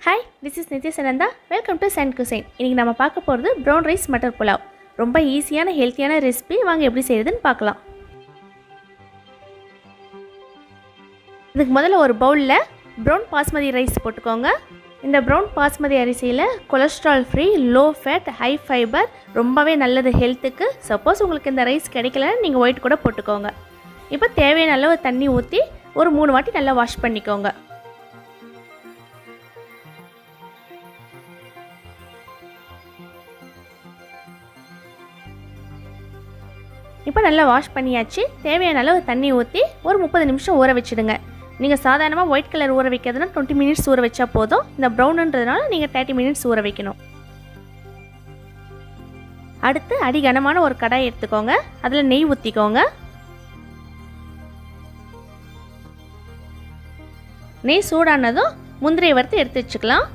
Hi, this is Nitya. Welcome to Cuisine. இன்னைக்கு நம்ம பார்க்க போறது brown rice matar pulao. ரொம்ப ஈஸியான ஹெல்தியான ரெசிபி. வாங்க எப்படி செய்யறதுன்னு பார்க்கலாம். இதுக்கு முதல்ல ஒரு பவுல்ல brown basmati rice போட்டுக்கோங்க. இந்த brown basmati அரிசியில cholesterol free, low fat, high fibre, ரொம்பவே நல்லது ஹெல்த்துக்கு. சப்போஸ் உங்களுக்கு இந்த ரைஸ் கிடைக்கலனா நீங்க ஒயிட் கூட போட்டுக்கோங்க. இப்போ தேவையான அளவு தண்ணி ஊத்தி ஒரு 3 வாட்டி நல்லா வாஷ் பண்ணிக்கோங்க. இப்போ நல்லா வாஷ் பண்ணியாச்சு. தேவையான அளவு தண்ணி ஊற்றி ஒரு 30 நிமிஷம் ஊற வச்சிடுங்க. நீங்கள் சாதாரணமாக ஒயிட் கலர் ஊற வைக்கிறதுனா 20 மினிட்ஸ் ஊற வச்சா போதும். இந்த ப்ரௌனுன்றதுனால நீங்கள் 30 மினிட்ஸ் ஊற வைக்கணும். அடுத்து அடிகனமான ஒரு கடாய் எடுத்துக்கோங்க. அதில் நெய் ஊற்றிக்கோங்க. நெய் சூடானதும் முந்திரியை வறுத்து எடுத்து வச்சுக்கலாம்.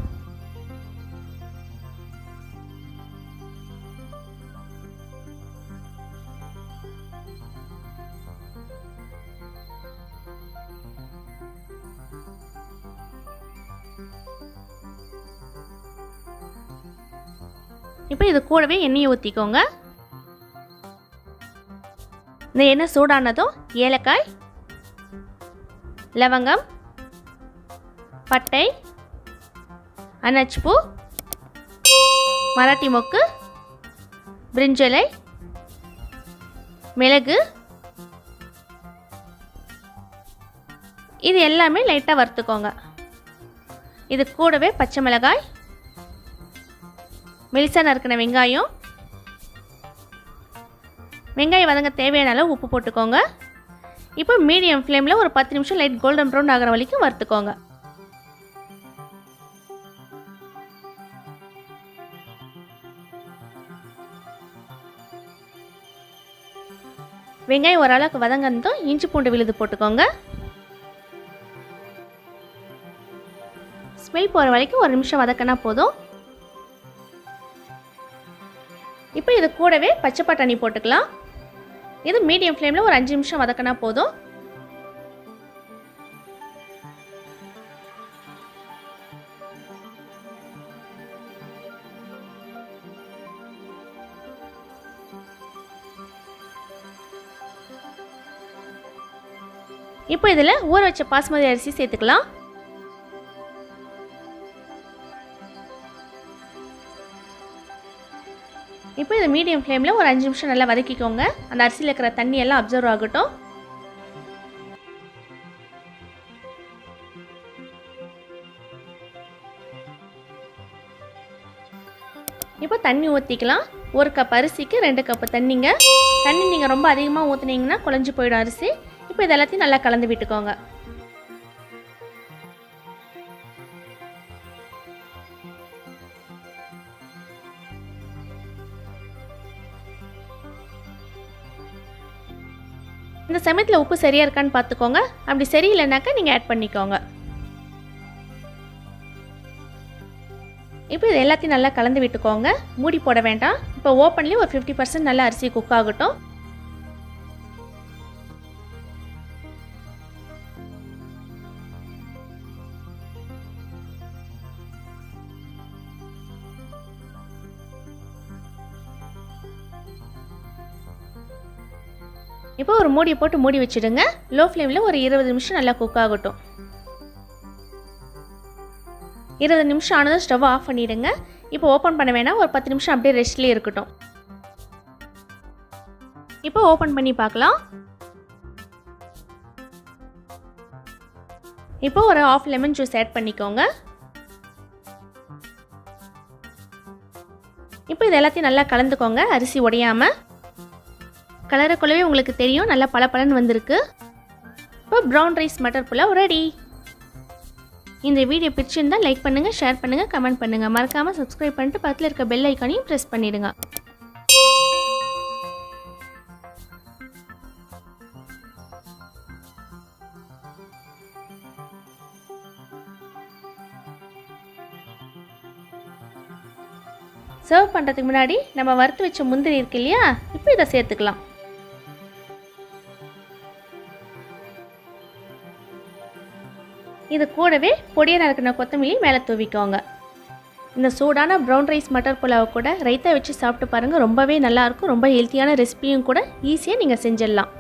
இப்போ இது கூடவே எண்ணெயை ஊற்றிக்கோங்க. இந்த எண்ணெய் சூடானதும் ஏலக்காய், லவங்கம், பட்டை, அன்னாச்சிப்பூ, மராட்டி மொக்கு, பிரிஞ்சலை, மிளகு, இது எல்லாமே லைட்டாக வறுத்துக்கோங்க. இது கூடவே பச்சை மிளகாய், மெலிசா நறுக்கின வெங்காயம், வெங்காயம் வதங்க தேவையான அளவு உப்பு போட்டுக்கோங்க. இப்போ மீடியம் ஃப்ளேமில் ஒரு 10 நிமிஷம் லைட் கோல்டன் ப்ரௌன் ஆகிற வரைக்கும் வறுத்துக்கோங்க. வெங்காயம் ஓரளவுக்கு வதங்கனதும் இஞ்சி பூண்டு விழுது போட்டுக்கோங்க. ஸ்மெல் போகிற வரைக்கும் ஒரு நிமிஷம் வதக்கினா போதும். இப்போ இது கூடவே பச்சை பட்டாணி போட்டுக்கலாம். இது மீடியம் ஃப்ளேமில் ஒரு 5 நிமிஷம் வதக்கினா போதும். இப்போ இதில் ஊற வச்ச பாஸ்மதி அரிசி சேர்த்துக்கலாம். இப்போ இதை மீடியம் ஃப்ளேமில் ஒரு 5 நிமிஷம் நல்லா வதக்கிக்கோங்க. அந்த அரிசியில் இருக்கிற தண்ணி எல்லாம் அப்சர்வ் ஆகட்டும். இப்போ தண்ணி ஊற்றிக்கலாம். 1 கப் அரிசிக்கு 2 கப் தண்ணிங்க. தண்ணி நீங்கள் ரொம்ப அதிகமாக ஊற்றுனீங்கன்னா குழஞ்சி போயிடும் அரிசி. இப்போ இது எல்லாத்தையும் நல்லா கலந்து விட்டுக்கோங்க. இந்த சமயத்தில் உப்பு சரியாக இருக்கான்னு பார்த்துக்கோங்க. அப்படி சரியில்லைனாக்கா நீங்கள் ஆட் பண்ணிக்கோங்க. இப்போ இது எல்லாத்தையும் நல்லா கலந்து விட்டுக்கோங்க. மூடி போட வேண்டாம். இப்போ ஓப்பன்லேயே ஒரு 50% நல்லா அரிசி குக் ஆகட்டும். இப்போ ஒரு மூடியை போட்டு மூடி வச்சுடுங்க. லோ ஃப்ளேமில் ஒரு 20 நிமிஷம் நல்லா குக் ஆகட்டும். 20 நிமிஷம் ஆனதும் ஸ்டவ் ஆஃப் பண்ணிவிடுங்க. இப்போ ஓப்பன் பண்ண வேணாம். ஒரு 10 நிமிஷம் அப்படியே ரெஸ்ட்லேயே இருக்கட்டும். இப்போ ஓப்பன் பண்ணி பார்க்கலாம். இப்போ ஒரு ½ லெமன் ஜூஸ் ஆட் பண்ணிக்கோங்க. இப்போ இது எல்லாத்தையும் நல்லா கலந்துக்கோங்க, அரிசி உடையாமல். கலருக்குள்ளவே உங்களுக்கு தெரியும் நல்லா பளபளன்னு வந்திருக்கு. இப்போ brown rice matar pulao ready. இந்த வீடியோ பிடிச்சிருந்தால் லைக் பண்ணுங்கள், ஷேர் பண்ணுங்கள், கமெண்ட் பண்ணுங்கள். மறக்காமல் சப்ஸ்கிரைப் பண்ணிட்டு பக்கத்தில் இருக்க பெல் ஐக்கானையும் ப்ரெஸ் பண்ணிடுங்க. சர்வ் பண்ணுறதுக்கு முன்னாடி நம்ம வறுத்து வச்ச முந்திரி இருக்கு இல்லையா, இப்போ இதை சேர்த்துக்கலாம். இது கூடவே பொடியாக நறுக்கின கொத்தமல்லி மேலே தூவிக்கோங்க. இந்த சூடான ப்ரௌன் ரைஸ் மட்டர் புலாவ் கூட ரைத்தா வச்சு சாப்பிட்டு பாருங்கள். ரொம்பவே நல்லாயிருக்கும். ரொம்ப ஹெல்த்தியான ரெசிபியும் கூட, ஈஸியாக நீங்கள் செஞ்சிடலாம்.